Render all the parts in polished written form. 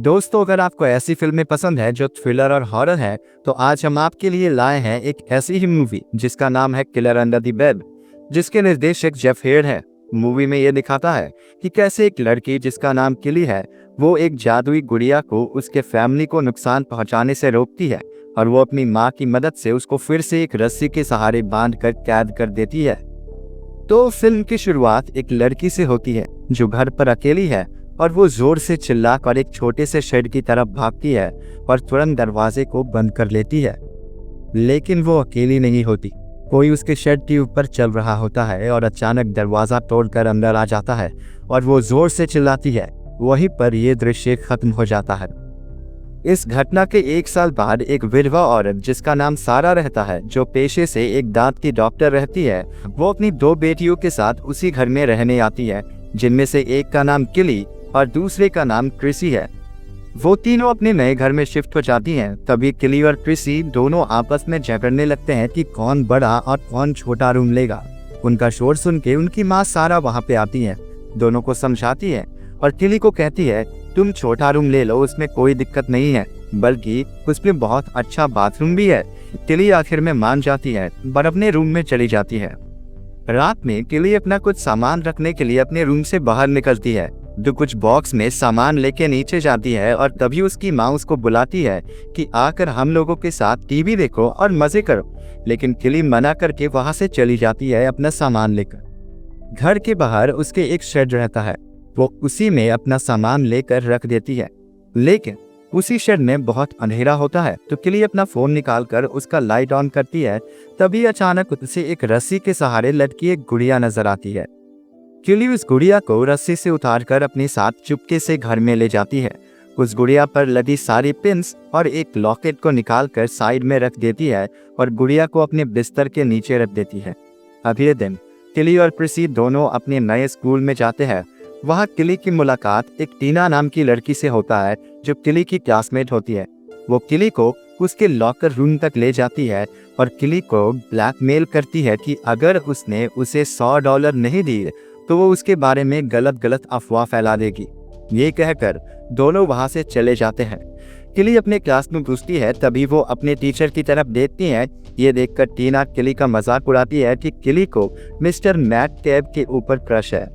दोस्तों, अगर आपको ऐसी फिल्में पसंद है जो थ्रिलर और हॉरर है, तो आज हम आपके लिए लाए हैं एक ऐसी ही मूवी जिसका नाम है किलर अंडर द बेड, जिसके निर्देशक जेफ हेयर है। मूवी में ये दिखाता है कि कैसे एक लड़की जिसका नाम किली है, वो एक जादुई गुड़िया को उसके फैमिली को नुकसान पहुंचाने से रोकती है और वो अपनी माँ की मदद से उसको फिर से एक रस्सी के सहारे बांध कर कैद कर देती है। तो फिल्म की शुरुआत एक लड़की से होती है जो घर पर अकेली है और वो जोर से चिल्लाकर एक छोटे से शेड की तरफ भागती है और तुरंत दरवाजे को बंद कर लेती है। लेकिन वो अकेली नहीं होती, कोई उसके शेड के ऊपर चल रहा होता है और अचानक दरवाजा तोड़कर अंदर आ जाता है और वो जोर से चिल्लाती है। वहीं पर यह दृश्य खत्म हो जाता है। इस घटना के 1 साल बाद एक विधवा औरत जिसका नाम सारा रहता है, जो पेशे से एक दांत की डॉक्टर रहती है, वो अपनी 2 बेटियों के साथ उसी घर में रहने आती है, जिनमें से एक का नाम किली और दूसरे का नाम क्रिसी है। वो तीनों अपने नए घर में शिफ्ट हो जाती हैं। तभी किली और क्रिसी दोनों आपस में झगड़ने लगते हैं कि कौन बड़ा और कौन छोटा रूम लेगा। उनका शोर सुन के उनकी माँ सारा वहाँ पे आती है, दोनों को समझाती है और किली को कहती है, तुम छोटा रूम ले लो, उसमें कोई दिक्कत नहीं है, बल्कि उसमें बहुत अच्छा बाथरूम भी है। किली आखिर में मान जाती है और अपने रूम में चली जाती है। रात में किली अपना कुछ सामान रखने के लिए अपने रूम से बाहर निकलती है, जो कुछ बॉक्स में सामान लेके नीचे जाती है और तभी उसकी माँ उसको बुलाती है कि आकर हम लोगों के साथ टीवी देखो और मजे करो। लेकिन किली मना करके वहां से चली जाती है अपना सामान लेकर। घर के बाहर उसके एक शेड रहता है, वो उसी में अपना सामान लेकर रख देती है। लेकिन उसी शेड में बहुत अंधेरा होता है, तो किली अपना फोन निकालकर उसका लाइट ऑन करती है। तभी अचानक उसे एक रस्सी के सहारे लटकी एक गुड़िया नजर आती है। किली उस गुड़िया को रस्सी से उतारकर अपने साथ चुपके से घर में ले जाती है। उस गुड़िया पर लदी सारी पिन्स और एक लॉकेट को निकालकर साइड में रख देती है और गुड़िया को अपने बिस्तर के नीचे रख देती है। अगले दिन किली और क्रिसी दोनों अपने नए स्कूल में जाते हैं। वहाँ किली की मुलाकात एक टीना नाम की लड़की से होता है, जो किली की क्लासमेट होती है। वो किली को उसके लॉकर रूम तक ले जाती है और किली को ब्लैकमेल करती है कि अगर उसने उसे $100 नहीं दिए तो वो उसके बारे में गलत अफवाह फैला देगी। ये कहकर दोनों वहाँ से चले जाते हैं। किली अपने क्लास में घुसती है, तभी वो अपने टीचर की तरफ देखती है। ये देखकर टीना किली का मजाक उड़ाती है कि किली को मिस्टर मैट टैब के ऊपर क्रश है।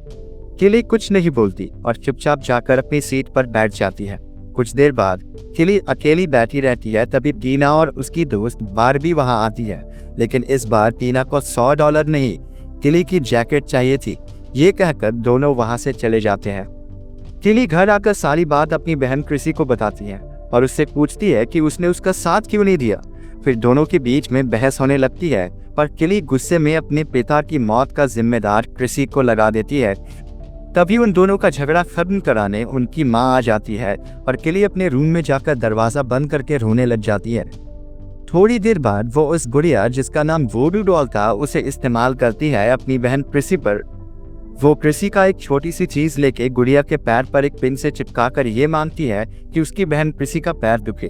किली कुछ नहीं बोलती और चुपचाप जाकर अपनी सीट पर बैठ जाती है। कुछ देर बाद किली अकेली बैठी रहती है, तभी टीना और उसकी दोस्त बारबी वहां आती है। लेकिन इस बार टीना को $100 नहीं, किली की जैकेट चाहिए थी। ये कहकर दोनों वहां से चले जाते हैं। किली घर आकर सारी बात अपनी बहन क्रिसी को बताती है और उससे पूछती है कि उसने उसका साथ क्यों नहीं दिया। फिर दोनों के बीच में बहस होने लगती है, पर किली गुस्से में अपने पिता की मौत का जिम्मेदार क्रिसी को लगा देती है। तभी उन दोनों का झगड़ा खत्म कराने उनकी माँ आ जाती है और किली अपने रूम में जाकर दरवाजा बंद करके रोने लग जाती है। थोड़ी देर बाद वो उस गुड़िया जिसका नाम वोडू डॉल था, उसे इस्तेमाल करती है अपनी बहन क्रिसी पर। वो क्रिसी का एक छोटी सी चीज लेके गुड़िया के पैर पर एक पिन से चिपकाकर ये मांगती है कि उसकी बहन क्रिसी का पैर दुखे।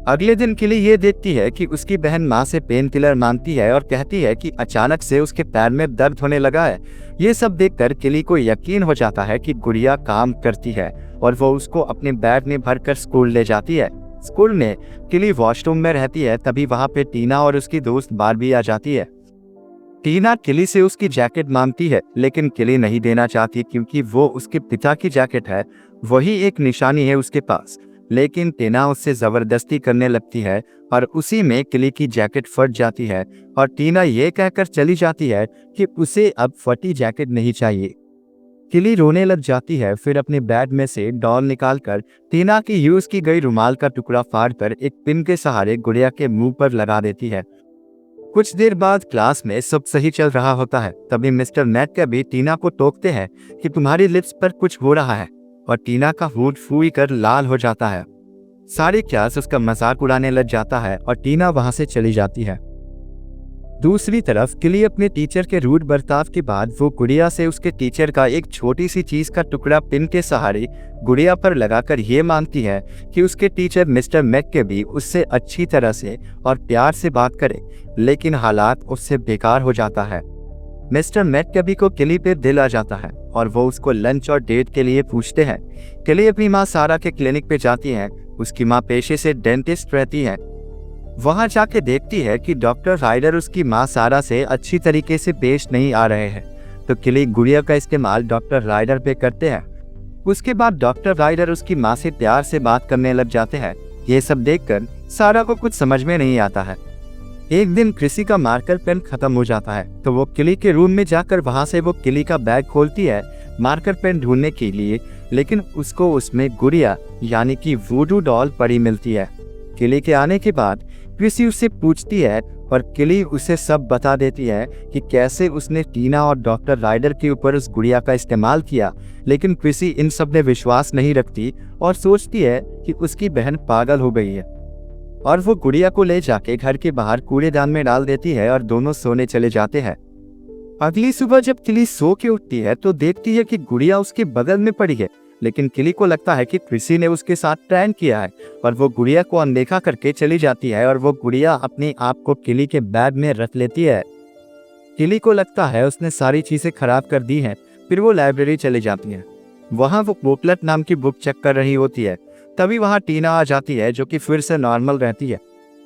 अगले दिन किली ये देखती है कि उसकी बहन माँ से पेन किलर मांगती है और कहती है कि अचानक से उसके पैर में दर्द होने लगा है। ये सब देखकर किली को यकीन हो जाता है कि गुड़िया काम करती है और वो उसको अपने बैग में भरकर स्कूल ले जाती है। स्कूल में किली वॉशरूम में रहती है, तभी वहाँ पे टीना और उसकी दोस्त बारबी आ जाती है। टीना किली से उसकी जैकेट मांगती है, लेकिन किली नहीं देना चाहती क्योंकि वो उसके पिता की जैकेट है, वही एक निशानी है उसके पास। लेकिन टीना उससे जबरदस्ती करने लगती है और उसी में किली की जैकेट फट जाती है और टीना ये कहकर चली जाती है कि उसे अब फटी जैकेट नहीं चाहिए। किली रोने लग जाती है, फिर अपने बैग में से डॉल निकालकर टीना की यूज की गई रुमाल का टुकड़ा फाड़कर एक पिन के सहारे गुड़िया के मुंह पर लगा देती है। कुछ देर बाद क्लास में सब सही चल रहा होता है, तभी मिस्टर मैट भी टीना को टोकते हैं कि तुम्हारी लिप्स पर कुछ हो रहा है और टीना का होंठ फूल कर लाल हो जाता है। सारी क्लास उसका मजाक उड़ाने लग जाता है और टीना वहां से चली जाती है। दूसरी तरफ किली अपने टीचर के रूड बर्ताव के बाद वो गुड़िया से उसके टीचर का एक छोटी सी चीज का टुकड़ा पिन के सहारे गुड़िया पर लगाकर ये मांगती है कि उसके टीचर मिस्टर मैक उससे अच्छी तरह से और प्यार से बात करे, लेकिन हालात उससे बेकार हो जाता है। मिस्टर मैककेबी को किली पे दिल आ जाता है और वो उसको लंच और डेट के लिए पूछते हैं। किली अपनी माँ सारा के क्लिनिक पे जाती है। उसकी माँ पेशे से डेंटिस्ट रहती है। वहां जाके देखती है कि डॉक्टर राइडर उसकी माँ सारा से अच्छी तरीके से पेश नहीं आ रहे हैं, तो किली गुड़िया का इस्तेमाल डॉक्टर राइडर पे करते हैं। उसके बाद डॉक्टर राइडर उसकी माँ से प्यार से बात करने लग जाते हैं। ये सब देखकर सारा को कुछ समझ में नहीं आता है। एक दिन क्रिसी का मार्कर पेन खत्म हो जाता है, तो वो किली के रूम में जाकर वहां से वो किली का बैग खोलती है मार्कर पेन ढूंढने के लिए, लेकिन उसको उसमें गुड़िया यानी कि वूडू डॉल पड़ी मिलती है। किली के आने के बाद क्रिसी उससे पूछती है और किली उसे सब बता देती है कि कैसे उसने टीना और डॉक्टर राइडर के ऊपर उस गुड़िया का इस्तेमाल किया, लेकिन क्रिसी इन सब में विश्वास नहीं रखती और सोचती है कि उसकी बहन पागल हो गई है, और वो गुड़िया को ले जाके घर के बाहर कूड़ेदान में डाल देती है और दोनों सोने चले जाते हैं। अगली सुबह जब किली सो के उठती है तो देखती है कि गुड़िया उसके बगल में पड़ी है, लेकिन किली को लगता है कि क्रिसी ने उसके साथ प्रैंक किया है और वो गुड़िया को अनदेखा करके चली जाती है और वो गुड़िया अपने आप को किली के बैग में रख लेती है। किली को लगता है उसने सारी चीजें खराब कर दी हैं। फिर वो लाइब्रेरी चली जाती है। वहां वो बुकलेट नाम की बुक चेक कर रही होती है। तभी वहां टीना आ जाती है, जो कि फिर से नॉर्मल रहती है।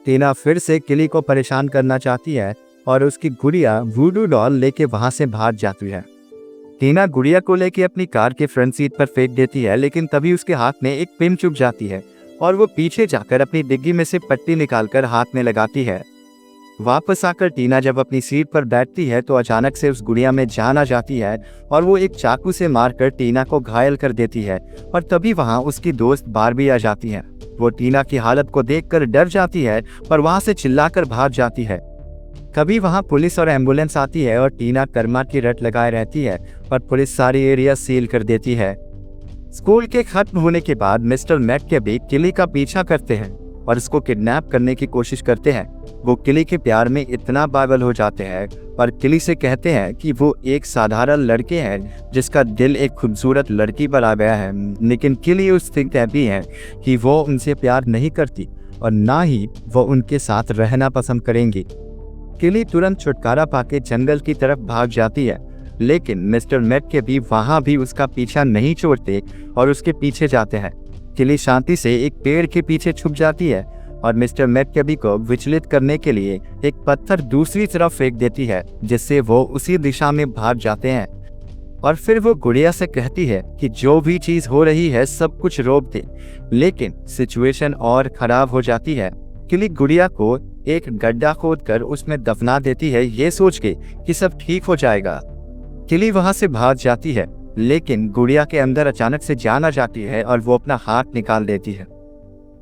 टीना फिर से किली को परेशान करना चाहती है और उसकी गुड़िया वूडू डॉल लेके वहां से भाग जाती है। टीना गुड़िया को लेके अपनी कार के फ्रंट सीट पर फेंक देती है, लेकिन तभी उसके हाथ में एक पिन चुभ जाती है और वो पीछे जाकर अपनी डिग्गी में से पट्टी निकालकर हाथ में लगाती है। वापस आकर टीना जब अपनी सीट पर बैठती है तो अचानक से उस गुड़िया में जान आ जाती है और वो एक चाकू से मारकर टीना को घायल कर देती है। और तभी वहां उसकी दोस्त बारबी आ जाती है। वो टीना की हालत को देखकर डर जाती है और वहां से चिल्लाकर भाग जाती है। कभी वहां पुलिस और एम्बुलेंस आती है और टीना कर्मा की रट लगाए रहती है और पुलिस सारी एरिया सील कर देती है। स्कूल के खत्म होने के बाद मिस्टर मैककेबी किली का पीछा करते हैं और उसको किडनैप करने की कोशिश करते हैं। वो किली के प्यार में इतना पागल हो जाते हैं और किली से कहते हैं कि वो एक साधारण लड़के हैं जिसका दिल एक खूबसूरत लड़की पर आ गया है, लेकिन किली उससे कहती है कि वो उनसे प्यार नहीं करती और ना ही वो उनके साथ रहना पसंद करेंगी। किली तुरंत छुटकारा पाके जंगल की तरफ भाग जाती है, लेकिन मिस्टर मैककेबी वहां भी उसका पीछा नहीं छोड़ते और उसके पीछे जाते हैं। किली शांति से एक पेड़ के पीछे छुप जाती है और मिस्टर मैककेबी को विचलित करने के लिए एक पत्थर दूसरी तरफ फेंक देती है, जिससे वो उसी दिशा में भाग जाते हैं। और फिर वो गुड़िया से कहती है कि जो भी चीज हो रही है सब कुछ रोक दे, लेकिन सिचुएशन और खराब हो जाती है। किली गुड़िया को एक गड्ढा खोदकर उसमें दफना देती है, ये सोच के कि सब ठीक हो जाएगा। किली वहां से भाग जाती है, लेकिन गुड़िया के अंदर अचानक से जान आ जाती है और वो अपना हाथ निकाल देती है।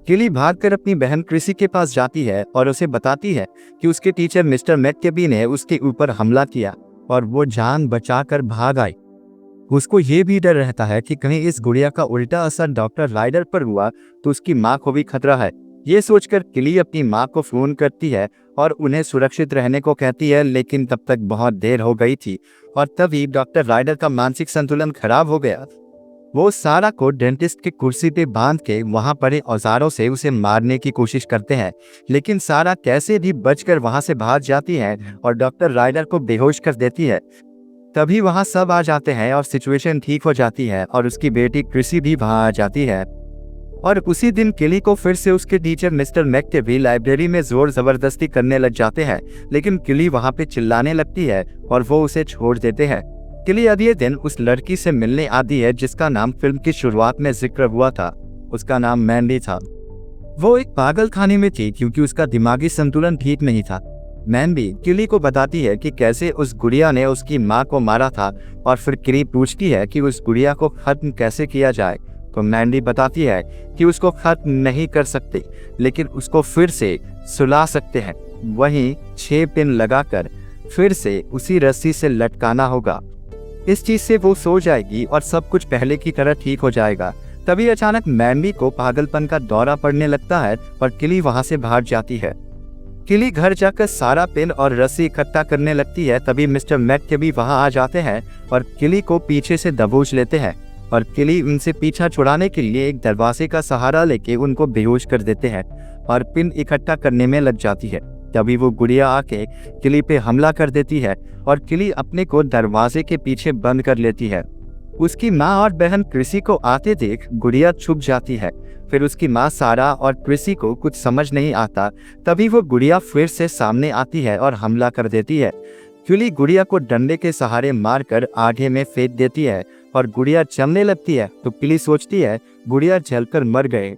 किली भागकर अपनी बहन क्रिसी के पास जाती है और उसे बताती है कि उसके टीचर मिस्टर मैककेबी ने उसके ऊपर हमला किया और वो जान बचाकर भाग आई। उसको ये भी डर रहता है कि कहीं इस गुड़िया का उल्टा असर डॉक्टर राइडर पर हुआ तो उसकी माँ को भी खतरा है। ये सोचकर किली अपनी माँ को फोन करती है और उन्हें सुरक्षित रहने को कहती है, लेकिन तब तक बहुत देर हो गई थी और तभी डॉक्टर राइडर का मानसिक संतुलन खराब हो गया। वो सारा को डेंटिस्ट की कुर्सी पे बांध के वहां पड़े औजारों से उसे मारने की कोशिश करते हैं, लेकिन सारा कैसे भी बचकर वहां से भाग जाती है और डॉक्टर राइडर को बेहोश कर देती है। तभी वहां सब आ जाते हैं और सिचुएशन ठीक हो जाती है और उसकी बेटी क्रिसी भी वहां आ जाती है। और उसी दिन किली को फिर से उसके टीचर मिस्टर मैककेबी लाइब्रेरी में जोर जबरदस्ती करने लग जाते हैं, लेकिन किली वहां पे चिल्लाने लगती है और वो उसे छोड़ देते हैं। किली अगले दिन उस लड़की से मिलने आती है जिसका नाम फिल्म की शुरुआत में जिक्र हुआ था। उसका नाम मैंडी था। वो एक पागल खाने में थी क्योंकि उसका दिमागी संतुलन ठीक नहीं था। मैंडी किली को बताती है कि कैसे उस गुड़िया ने उसकी माँ को मारा था और फिर किली पूछती है कि उस गुड़िया को खत्म कैसे किया जाए, तो मैंडी बताती है कि उसको खत्म नहीं कर सकते, लेकिन उसको फिर से सुला सकते हैं। वहीं 6 पिन लगाकर फिर से उसी रस्सी से लटकाना होगा। इस चीज से वो सो जाएगी और सब कुछ पहले की तरह ठीक हो जाएगा। तभी अचानक मैंडी को पागलपन का दौरा पड़ने लगता है और किली वहां से भाग जाती है। किली घर जाकर सारा पिन और रस्सी इकट्ठा करने लगती है। तभी मिस्टर मैककेबी वहां आ जाते हैं और किली को पीछे से दबोच लेते हैं और किली उनसे पीछा छुड़ाने के लिए एक दरवाजे का सहारा लेके उनको बेहोश कर देते हैं और पिन इकट्ठा करने में लग जाती है। तभी वो गुड़िया आके किली पे हमला कर देती है और किली अपने को दरवाजे के पीछे बंद कर लेती है। उसकी माँ और बहन क्रिसी को आते देख गुड़िया छुप जाती है। फिर उसकी माँ सारा और क्रिसी को कुछ समझ नहीं आता। तभी वो गुड़िया फिर से सामने आती है और हमला कर देती है। किली गुड़िया को डंडे के सहारे मारकर आगे में फेंक देती है और गुड़िया जलने लगती है तो किली सोचती है गुड़िया जलकर मर गए।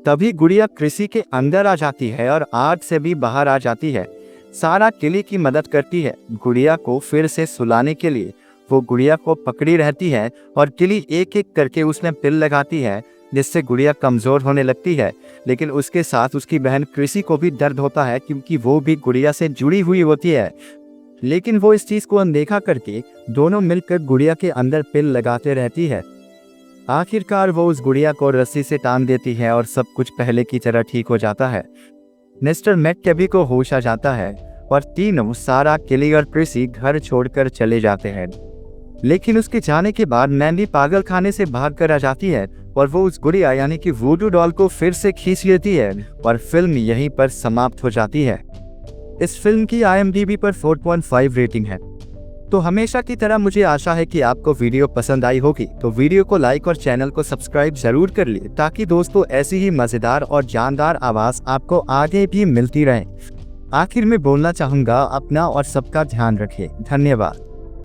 तभी गुड़िया क्रिसी के अंदर आ जाती है और आग से भी बाहर आ जाती है। सारा किली की मदद करती है गुड़िया को फिर से सुलाने के लिए। वो गुड़िया को पकड़ी रहती है और किली एक एक करके उसमें पिल लगाती है जिससे गुड़िया कमज़ोर होने लगती है। लेकिन उसके साथ उसकी बहन क्रिसी को भी दर्द होता है क्योंकि वो भी गुड़िया से जुड़ी हुई होती है। लेकिन वो इस चीज़ को अनदेखा करके दोनों मिलकर गुड़िया के अंदर पिल लगाते रहती है। आखिरकार वो उस गुड़िया को रस्सी से टांग देती है और सब कुछ पहले की तरह ठीक हो जाता है। मिस्टर मैककेबी को होश आ जाता है और तीनों सारा, किली और क्रिसी घर छोड़कर चले जाते हैं। लेकिन उसके जाने के बाद मैंडी पागल खाने से भाग कर आ जाती है और वो उस गुड़िया यानी कि वूडू डॉल को फिर से खींच लेती है और फिल्म यहीं पर समाप्त हो जाती है। इस फिल्म की IMDb पर 4.5 रेटिंग है। तो हमेशा की तरह मुझे आशा है कि आपको वीडियो पसंद आई होगी, तो वीडियो को लाइक और चैनल को सब्सक्राइब जरूर कर लिए ताकि दोस्तों ऐसी ही मज़ेदार और जानदार आवाज़ आपको आगे भी मिलती रहे। आखिर में बोलना चाहूँगा, अपना और सबका ध्यान रखें। धन्यवाद।